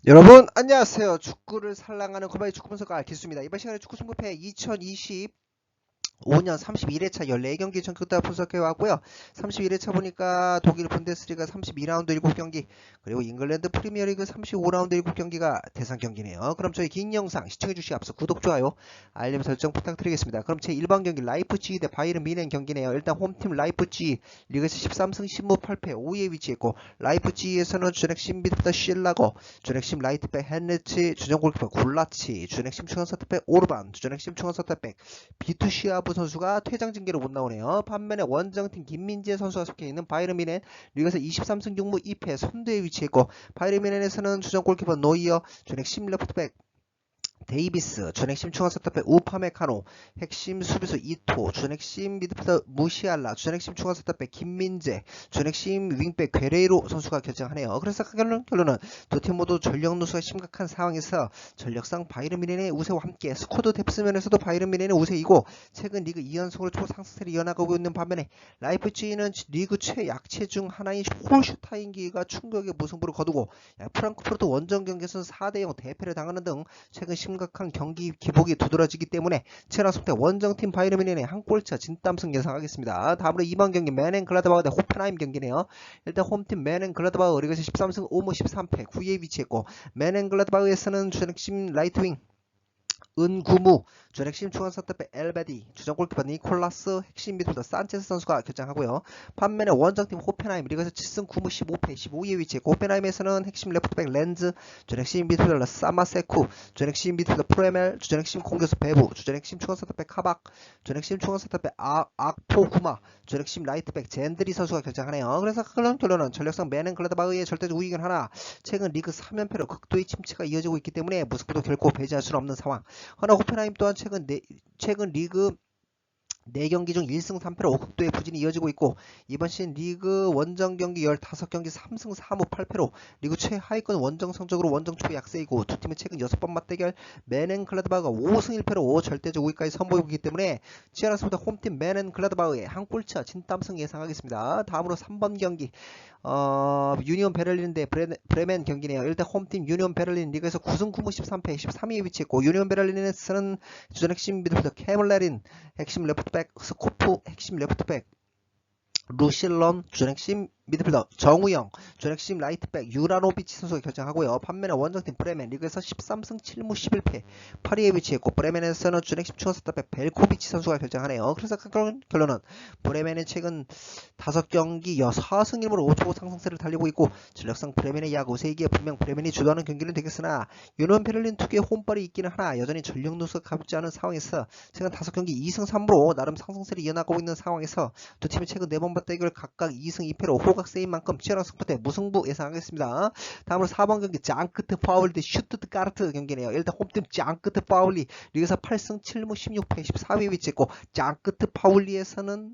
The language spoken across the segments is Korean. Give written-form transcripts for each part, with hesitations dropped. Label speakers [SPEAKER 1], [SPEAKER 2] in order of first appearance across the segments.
[SPEAKER 1] 여러분 안녕하세요. 축구를 살랑하는 고바이 축구 분석가 기수입니다. 이번 시간에 축구 승부패 2025년 31회차 14경기 전국다 분석해 왔고요. 31회차 보니까 독일 분데스리가 32라운드 7경기, 그리고 잉글랜드 프리미어리그 35라운드 7경기가 대상 경기네요. 그럼 저희 긴 영상 시청해 주시기 앞서 구독, 좋아요, 알림 설정 부탁드리겠습니다. 그럼 제 1번 경기 라이프치히 대 바이에른 뮌헨 경기네요. 일단 홈팀 라이프치히 리그에서 13승 15 8패 5위에 위치했고, 라이프치히에서는 주넥심 미드필더 실라거, 주넥심 라이트백 헨리치, 주전 골키퍼 굴라치, 주넥심 중앙서터백 오르반, 주전핵심 중앙서터백 비투시아브 선수가 퇴장 징계로 못 나오네요. 반면에 원정팀 김민재 선수가 속해 있는 바이에른 뮌헨 리그에서 23승 6무 2패 선두에 위치했고, 바이에른 뮌헨에서는 주전 골키퍼 노이어, 주넥심 레프트백 데이비스, 주넥심 중앙서터백 우파메카노, 핵심 수비수 이토, 주넥심 미드필더 무시알라, 주넥심 중앙서터백 김민재, 주넥심 윙백 괴레이로 선수가 결정하네요. 그래서 결론은 두 팀 모두 전력 누수가 심각한 상황에서 전력상 바이에른 뮌헨의 우세와 함께 스쿼드 뎁스 면에서도 바이에른 뮌헨의 우세이고, 최근 리그 2연속으로 초상승세를 이어나가고 있는 반면에 라이프치히는 리그 최약체 중 하나인 홀슈타인기가 충격의 무승부를 거두고 프랑크푸르트 원정 경기에서는 4대0 대패를 당하는 등 최근 심각한 경기 기복이 두드러지기 때문에 최하 속대 원정팀 바이에른 뮌헨의 한 골차 진땀승 예상하겠습니다. 다음으로 이번 경기 멘헨글라드바흐 대 호펜하임 경기네요. 일단 홈팀 멘헨글라드바흐 리그에서 13승 5무 13패 9위에 위치했고, 멘헨글라드바흐에서는 주넥심 라이트윙 은구무, 주넥심 중앙서터백 엘베디, 주전 골키퍼 니콜라스, 핵심 미드필더 산체스 선수가 결정하고요. 반면에 원정팀 호펜하임 리그에서 7승 9무 15패 15위에 위치했고, 호펜하임에서는 핵심 레프트백 렌즈, 주넥심 미드필더 사마세쿠, 주넥심 미드필더 프레멜, 주전핵심 공격수 베부, 주전핵심 중앙서터백 카박, 주넥심 중앙서터백 악포구마, 주넥심 라이트백 젠드리 선수가 결정하네요. 그래서 결론은 전력상 멘헨글라드바흐의 절대적 우위는 하나, 최근 리그 3연패로 극도의 침체가 이어지고 있기 때문에 무승부도 결코 배제할 수는 없는 상황. 허나 호펜하임 또한 최근 리그 4경기 중 1승 3패로 극도의 부진이 이어지고 있고, 이번 시즌 리그 원정 경기 15경기 3승 4무 8패로 리그 최하위권 원정 성적으로 원정 초보 약세이고, 두 팀은 최근 6번 맞대결 멘헨글라드바흐가 5승 1패로 절대적 우위까지 선보이고 있기 때문에 치열한 승부다 홈팀 멘헨글라드바흐의 한 골차 진땀승 예상하겠습니다. 다음으로 3번 경기 유니온 베를린 대 브레멘 경기네요. 일단 홈팀 유니온 베를린 리그에서 9승 9무 13패 13위에 위치했고, 유니온 베를린에서는 주전 핵심 미드필더 캐멀레린, 핵심 레프트백 스코프, 핵심 레프트백 루실런, 주넥심 미드필더 정우영, 주넥심 라이트백 유라노비치 선수가 결정하고요. 반면에 원정팀 브레멘 리그에서 13승 7무 11패 8위에 위치했고, 브레멘에서는 주넥심 중앙서터백 벨코비치 선수가 결정하네요. 그래서 결론은 브레멘은 최근 5경기 4승 1무로 5초 상승세를 달리고 있고, 전력상 브레멘의 약 우세이기에 분명 브레멘이 주도하는 경기는 되겠으나, 유니온 베를린 특유의 홈발이 있기는 하나 여전히 전력 누수가 가볍지 않은 상황에서 최근 5경기 2승 3무로 나름 상승세를 이어나가고 있는 상황에서 두 팀이 최근 4번 맞대결 각각 2승 2패로 호각세인 만큼 치열한 승부대 무승부 예상하겠습니다. 다음으로 4번 경기 짱크트 파울리 대 슈투트가르트 경기네요. 일단 홈팀 짱크트 파울리 리그에서 8승 7무 16패 14위에 위치했고, 짱크트 파울리에서는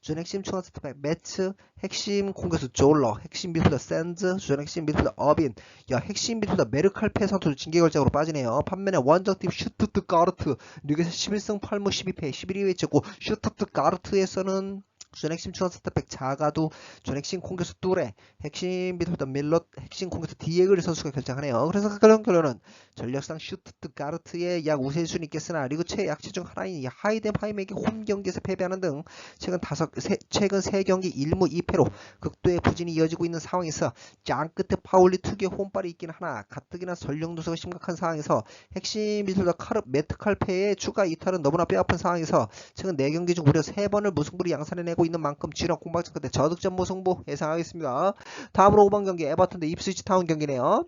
[SPEAKER 1] 주넥심 중앙서터백 매츠, 핵심 공격수 졸러, 핵심 미드필더 샌즈, 주전핵심 미드필더 어빈, 핵심 미드필더 메르칼페 선수 징계 결정으로 빠지네요. 반면에 원정팀 슈투트가르트 리그에서 11승 8무 12패 11위에 위치했고, 슈투트가르트에서는 주넥심 중앙서터백 자가두, 주넥심 공격수 뚜레, 핵심 미드필더 밀롯, 핵심 공격수 디에글 선수가 결정하네요. 그래서 결론은 전력상 슈투트가르트의 약 우세 수준이 있겠으나 리그 최약체 중 하나인 하이덴하임에게 홈 경기에서 패배하는 등 최근 3경기 1무 2패로 극도의 부진이 이어지고 있는 상황에서 짱 끝에 파울리 특유의 홈발이 있긴 하나 가뜩이나 전력 누수가 심각한 상황에서 핵심 미드필더 매트칼페의 추가 이탈은 너무나 뼈아픈 상황에서 최근 4경기 중 무려 3번을 무승부로 양산해내고 있는 만큼 지난 공방전 끝에 저득점 무승부 예상하겠습니다. 다음으로 5번 경기 에버턴 대 입스위치 타운 경기네요.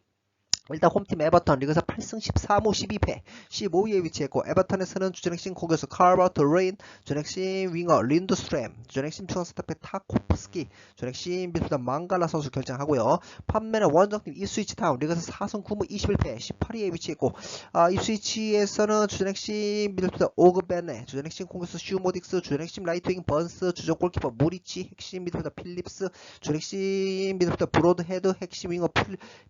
[SPEAKER 1] 일단 홈팀 에버턴 리그에서 8승 13무 12패 15위에 위치했고 에버턴에서는 주전핵심 공격수 칼버트 레인, 주전핵심 윙어 린드스트램, 주전핵심 중앙스타백 타코프스키, 주전핵심 미드필더 망갈라 선수 결정하고요. 판매는 원정팀 입스위치타운 리그에서 4승 9무 21패 18위에 위치했고 입스위치에서는 주전핵심 미드필더 오그베네, 주전핵심 공격수 슈모딕스, 주전핵심 라이트윙 번스, 주전 골키퍼 무리치, 핵심 미드필더 필립스, 주전핵심 미드필더 브로드헤드, 핵심 윙어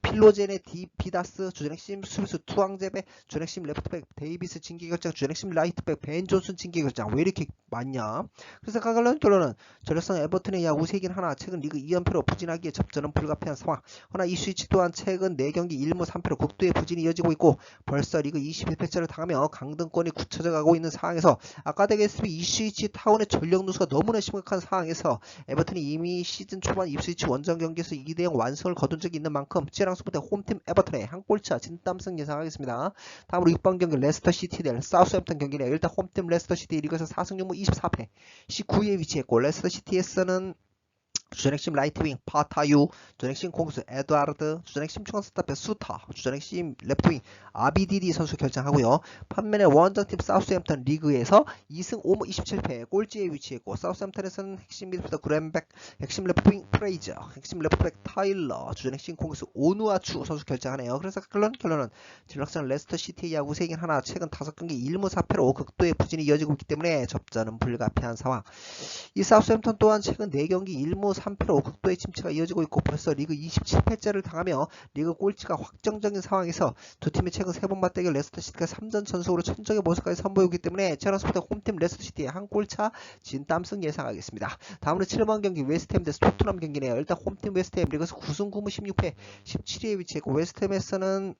[SPEAKER 1] 필로제네 비다스, 주전핵심 수비수 투앙제베, 주전핵심 레프트백 데이비스 징계결정, 주전핵심 라이트백 벤 존슨 징계결정. 왜 이렇게 많냐? 그래서 결론은 전력성 에버튼의 야구 세긴 하나 최근 리그 2연패로 부진하기에 접전은 불가피한 상황. 허나 이 스위치 또한 최근 4경기 1무 3패로 극도의 부진이 이어지고 있고 벌써 리그 21패째를 당하며 강등권이 굳혀져 가고 있는 상황에서 아카데미스비 이 스위치 타운의 전력 누수가 너무나 심각한 상황에서 에버튼이 이미 시즌 초반 입스위치 원정 경기에서 2대0 완승을 거둔 적이 있는 만큼 치열한 승부대 홈팀 에버튼의 한 골차 진땀승 예상하겠습니다. 다음으로 6번 경기 레스터시티 대 사우스햄튼 경기네요. 일단 홈팀 레스터시티 리그에서 4승 6무 24패 19위에 위치했고 레스터시티에서는 주전핵심 라이트윙 파타유, 주전핵심 공수 에드와르드, 주전핵심 중앙스타백 수타, 주전핵심 레프트윙 아비디디 선수 결정하고요. 판매는 원정팀 사우스햄튼 리그에서 2승 5무 27패 꼴찌에 위치했고 사우스햄튼에서는 핵심 미드필더 그랜백, 핵심 레프트윙 프레이저, 핵심 레프트백 타일러, 주전핵심 공수 오누아추 선수 결정하네요. 그래서 결론은 전력상 레스터시티의 야구 세긴 하나 최근 5경기 1무 4패로 극도의 부진이 이어지고 있기 때문에 접전은 불가피한 상황. 이 사우스햄튼 또한 최근 4경기 1무 3패로 극도의 침체가 이어지고 있고 벌써 리그 27패째를 당하며 리그 꼴찌가 확정적인 상황에서 두 팀의 최근 3번 맞대결 레스터시티가 3전 전승으로 천정의 모습까지 선보이기 때문에 치열한 스포츠 홈팀 레스터시티의 한 골차 진땀승 예상하겠습니다. 다음으로 7번 경기 웨스트햄 대 토트넘 경기네요. 일단 홈팀 웨스트햄 리그에서 9승 9무 16패 17위에 위치했고 웨스트햄에서는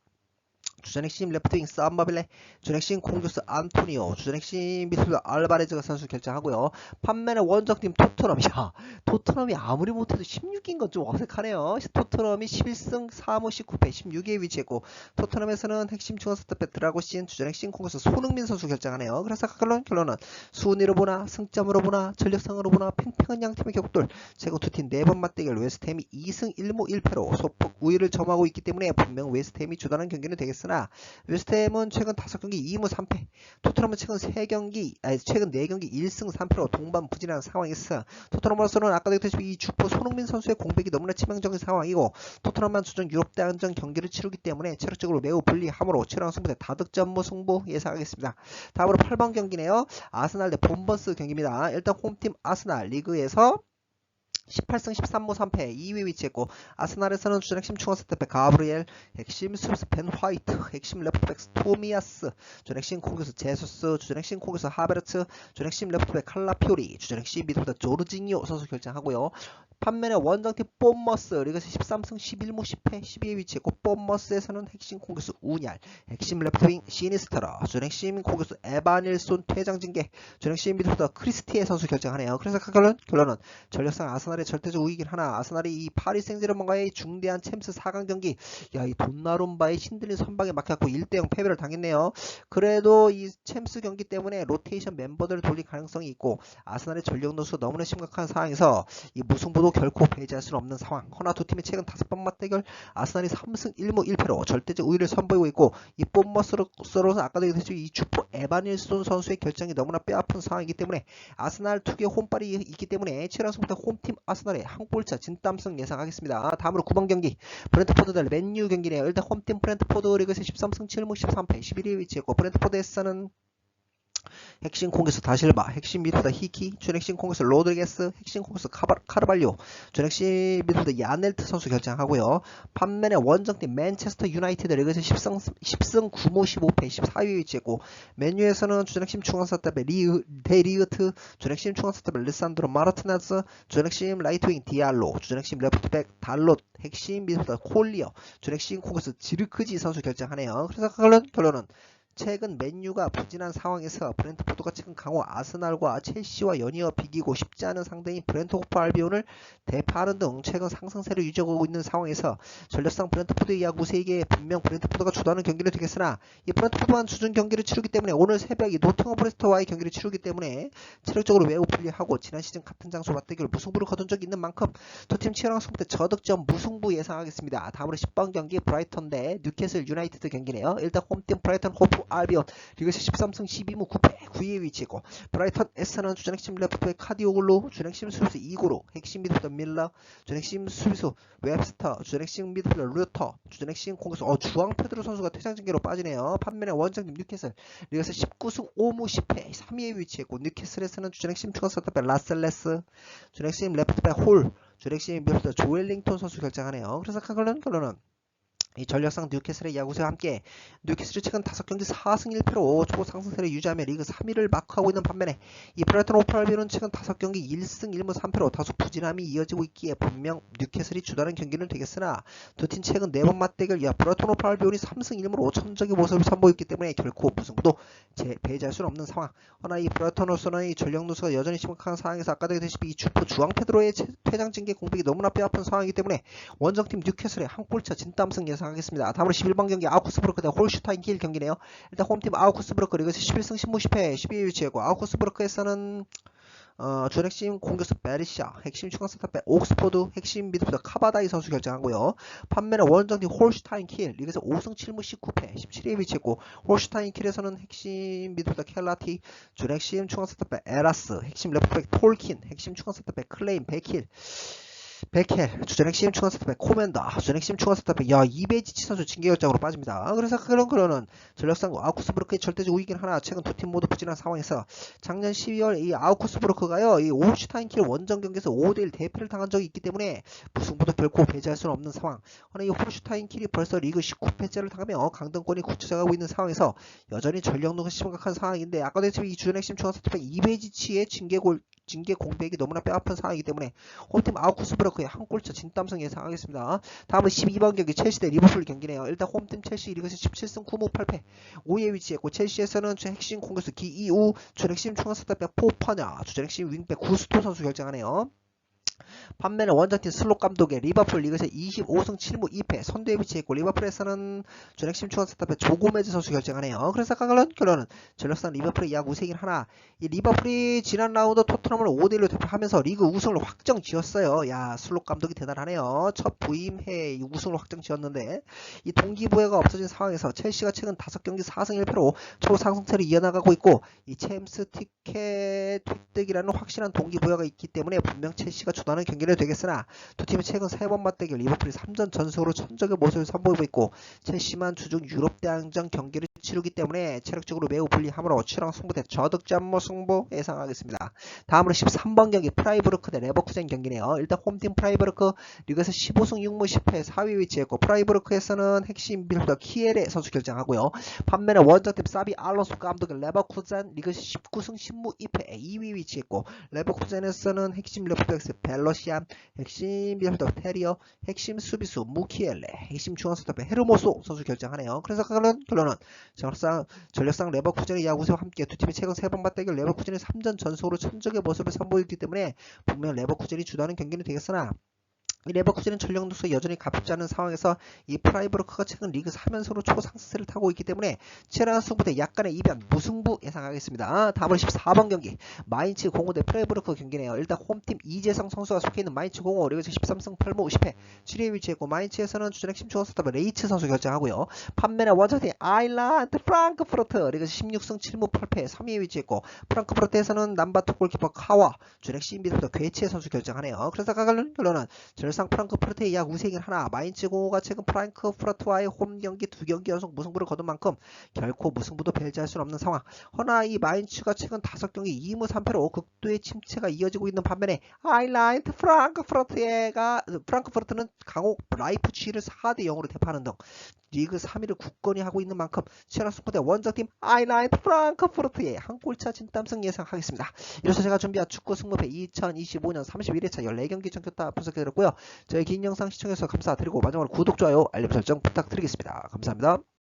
[SPEAKER 1] 주전핵심 레프트윙 쌈바빌레, 주전핵심 공격수 안토니오, 주전핵심 미드필더 알바레즈가 선수 결정하고요. 판매는 원정팀 토트넘. 야, 토트넘이 아무리 못해도 16인 건 좀 어색하네요. 토트넘이 11승 4무 19패 16위에 위치했고 토트넘에서는 핵심 중앙스타백 드라고신, 주전핵심 공격수 손흥민 선수 결정하네요. 그래서 결론은 순위로 보나 승점으로 보나 전력상으로 보나 팽팽한 양팀의 격돌. 최고 두 팀 4번 맞대결 웨스트햄이 2승 1무 1패로 소폭 우위를 점하고 있기 때문에 분명 웨스트햄이 주도하는 경기는 되겠으나 웨스트햄은 최근 5경기 2무 3패, 토트넘은 최근 4경기 1승 3패로 동반 부진한 상황에서 토트넘으로서는 아까도 얘기했듯이 이 주포 손흥민 선수의 공백이 너무나 치명적인 상황이고 토트넘만 주전 유럽 대항전 경기를 치르기 때문에 체력적으로 매우 불리하므로 치열한 승부대 다득점무 승부 예상하겠습니다. 다음으로 8번 경기네요. 아스날 대 본버스 경기입니다. 일단 홈팀 아스날 리그에서 18승 13무 3패 2위 위치했고 아스날에서는 주전핵심 중앙스타백 가브리엘, 핵심 수비수 벤 화이트, 핵심 레프트백 토미아스, 주전핵심 공격수 제수스, 주전핵심 공격수 하베르트, 주전핵심 레프트백 칼라피오리, 주전핵심 미드필더 조르지니오 선수 결정하고요. 판매는 원정팀 뽐머스 리그에서 13승 11무 10패 12위 위치했고 뽐머스에서는 핵심 공격수 우냐, 핵심 레프트윙 시니스터라, 주전핵심 공격수 에바닐손 퇴장징계, 주전핵심 미드필더 크리스티에 선수 결정하네요. 그래서 결론은 전력상 아스날의 절대적 우위긴 하나 아스날이 이 파리 생제르맹과의 중대한 챔스 4강 경기 이 돈나룸바의 신들린 선방에 막혔고 1대0 패배를 당했네요. 그래도 이 챔스 경기 때문에 로테이션 멤버들을 돌릴 가능성이 있고 아스날의 전력 누수가 너무나 심각한 상황에서 이 무승부도 결코 배제할 수는 없는 상황. 허나 두 팀의 최근 5번 맞대결 아스날이 3승 1무 1패로 절대적 우위를 선보이고 있고 이 뽐머스로서 아까도 얘기했듯이 이 주포 에바닐손 선수의 결정이 너무나 뼈아픈 상황이기 때문에 아스날 특유의 홈발이 있기 때문에 치열한 승부대 홈팀 아스날의 한 골차 진땀승 예상하겠습니다. 다음으로 9번 경기 브렌트포드 대 맨유 경기네요. 일단 홈팀 브렌트포드 리그에서 13승 7무 13패 11위에 위치했고 브렌트포드에서는 핵심 공격수 다실바, 핵심 미드필더 히키, 준핵심 공격수 로드리게스, 핵심 공격수 카르발료, 준핵심 미드필더 야넬트 선수 결정하고요. 판매는 원정팀 맨체스터 유나이티드 리그에서 10승 9무 15패 14위에 위치했고 맨유에서는 준핵심 중앙스타백 데리우트, 준핵심 중앙스타백 리산드로 마르티네즈, 준핵심 라이트윙 디알로, 준핵심 레프트백 달롯, 핵심 미드필더 콜리어, 준핵심 공격수 지르크지 선수 결정하네요. 그래서 결론은 최근 맨유가 부진한 상황에서 브렌트포드가 최근 강호 아스날과 첼시와 연이어 비기고 쉽지 않은 상대인 브렌트호프 알비온을 대파하는 등 최근 상승세를 유지하고 있는 상황에서 전력상 브렌트포드의 야구세에게 분명 브렌트포드가 주도하는 경기는 되겠으나 이 브렌트포드만 주중 경기를 치르기 때문에 오늘 새벽에 노팅엄 포레스트와의 경기를 치르기 때문에 체력적으로 매우 불리하고 지난 시즌 같은 장소 맞대결 무승부를 거둔 적이 있는 만큼 두 팀 치열한 승부 때 저득점 무승부 예상하겠습니다. 다음으로 10번 경기 브라이턴 대 뉴캐슬 유나이티드 경기네요. 일단 홈팀 브라이턴 호프 알비온 리그에서 13승 12무 9패 9위에 위치했고 브라이턴 S는 주전 핵심 레프트의 카디오글로, 주전 핵심 수비수 이고로, 핵심 미드필더 밀러, 주전 핵심 수비수 웹스터, 주전 핵심 미드필더 루터, 주전 핵심 공격수 주앙 페드로 선수가 퇴장징계로 빠지네요. 반면에 원정팀 뉴캐슬 리그에서 19승 5무 10패 3위에 위치했고 뉴캐슬에서는 주전 핵심 추가 서터백 라셀레스, 주전 핵심 레프트백 홀, 주전 핵심 미드필더 조엘링턴 선수 결정하네요. 그래서 결론은 이 전력상 뉴캐슬의 야구세와 함께 뉴캐슬이 최근 5경기 4승 1패로 초상승세를 유지하며 리그 3위를 마크하고 있는 반면에 이 브라이턴 호프 알비온은 최근 5경기 1승 1무 3패로 다소 부진함이 이어지고 있기에 분명 뉴캐슬이 주도하는 경기는 되겠으나 두 팀 최근 4번 맞대결 브라이턴 호프 알비온이 3승 1무로 천적의 모습을 선보였기 때문에 결코 무승부도 배제할 수는 없는 상황. 허나 이 브라이턴으로서는 이 전력 누수가 여전히 심각한 상황에서 아까도 얘기했다시피 이 주포 주앙 페드로의 퇴장 징계 공백이 너무나 뼈아픈 상황이기 때문에 원정팀 뉴캐슬의 한 골차 진땀승 예상 하겠습니다. 다음으로 11번 경기 아우크스부르크 대 홀슈타인 킬 경기네요. 일단 홈팀 아우크스부르크 리그에서 11승 10무 10패 12위 위치했고 아우크스부르크에서는 주 핵심 공격수 베리샤, 핵심 중앙 센터백 옥스포드, 핵심 미드필더 카바다이 선수 결정하고요. 반면에 원정팀 홀슈타인 킬 리그에서 5승 7무 19패 17위에 위치했고 홀슈타인 킬에서는 핵심 미드필더 켈라티, 주 핵심 중앙 센터백 에라스, 핵심 레프트백 톨킨, 핵심 중앙 센터백 클레인 베킬, 주전 핵심 중앙 센터백 코멘더, 주전 핵심 중앙 센터백 이베지치 선수 징계 결정으로 빠집니다. 그래서 그런 전력상 아우크스부르크의 절대적 우위긴 하나 최근 두 팀 모두 부진한 상황에서 작년 12월 이 아우크스부르크가요 이 홀슈타인킬 원정 경기에서 5대1 대패를 당한 적이 있기 때문에 무승부도 결코 배제할 수는 없는 상황. 그러나 이 홀슈타인킬이 벌써 리그 19패째를 당하며 강등권이 굳혀져가고 있는 상황에서 여전히 전력 누수가 심각한 상황인데 아까도 했지만 이 주전 핵심 중앙 센터백 이베지치의 징계 공백이 너무나 뼈아픈 상황이기 때문에 홈팀 아우크스부르크의 한 골차 진땀승 예상하겠습니다. 다음은 12번 경기 첼시 대 리버풀 경기네요. 일단 홈팀 첼시 리그에서 17승 9무 8패 5위에 위치했고 첼시에서는 주 핵심 공격수 기이우, 주 핵심 중앙 센터백 포파냐, 주 핵심 윙백 구스토 선수 결정하네요. 반면에 원정팀 슬롯 감독의 리버풀 리그에서 25승 7무 2패 선두에 위치했고 리버풀에서는 전 핵심 중앙 센터백 조고메즈 선수 결정하네요. 그래서 결론은 전력상 리버풀의 약 우세이긴 하나 이 리버풀이 지난 라운드 토트넘을 5대1로 대표하면서 리그 우승을 확정 지었어요. 야 슬롯 감독이 대단하네요. 첫 부임해 우승을 확정 지었는데 이 동기부여가 없어진 상황에서 첼시가 최근 5경기 4승 1패로 초상승세를 이어나가고 있고 이 챔스 티켓 획득이라는 확실한 동기부여가 있기 때문에 분명 첼시가 주도하는 경기를 되겠으나 두 팀이 최근 3번 맞대결 리버풀이 3전 전승으로 천적의 모습을 선보이고 있고 첼시만 주중 유럽 대항전 경기를 치르기 때문에 체력적으로 매우 불리하므로 치열한 승부대 저득점 승부 예상하겠습니다. 다음으로 13번 경기 프라이부르크 대 레버쿠젠 경기네요. 일단 홈팀 프라이부르크 리그에서 15승 6무 10패 4위 위치했고 프라이부르크에서는 핵심 미드필더 키엘의 선수 결정하고요. 반면에 원정팀 사비 알론소 감독의 레버쿠젠 리그에서 19승 10무 2패 2위 위치했고 레버쿠젠에서는 핵심 레프트백 벨러시안, 핵심 미드필더 테리어, 핵심 수비수 무키엘레, 핵심 중앙 센터백 헤르모소 선수 결정하네요. 그래서 결론은 전력상 레버쿠젠의 야구세와 함께 두 팀이 최근 3번 맞대결 레버쿠젠의 3전 전승으로 천적의 모습을 선보였기 때문에 분명 레버쿠젠이 주도하는 경기는 되겠으나 이 레버쿠젠은 전력 누수가 여전히 가볍지 않은 상황에서 이 프라이부르크가 최근 리그 3연승으로 초상승세를 타고 있기 때문에 치열한 승부대 약간의 이변 무승부 예상하겠습니다. 다음으로 14번 경기 마인츠 05 대 프라이부르크 경기네요. 일단 홈팀 이재성 선수가 속해 있는 마인츠 05 리그에서 13승 8무 50패 7위에 위치했고 마인츠에서는 주전 핵심 중앙 센터백 레이츠 선수 결정하고요. 반면에 원정팀 아일란드 프랑크푸르트 리그에서 16승 7무 8패 3위에 위치했고 프랑크푸르트에서는 남바토 골키퍼 카와 주전 핵심 미드필더 괴체 선수 결정하네요. 그래서 결론은 전상 프랑크푸르트의 약 우세이긴 하나 마인츠 05가 최근 프랑크푸르트와의 홈 경기 2경기 연속 무승부를 거둔 만큼 결코 무승부도 배제할 수는 없는 상황. 허나 이 마인츠가 최근 5경기 2무 3패로 극도의 침체가 이어지고 있는 반면에 아일라인트 프랑크푸르트는 강호 라이프치히를 4대 0으로 대파하는 등 리그 3위를 굳건히 하고 있는 만큼 치열한 승부대 원정팀 아일라인트 프랑크푸르트의 한 골차 진땀승 예상하겠습니다. 이로써 제가 준비한 축구 승부패 2025년 31회차 14경기 전격다 분석해드렸고요. 저희 긴 영상 시청해주셔서 감사드리고 마지막으로 구독, 좋아요, 알림 설정 부탁드리겠습니다. 감사합니다.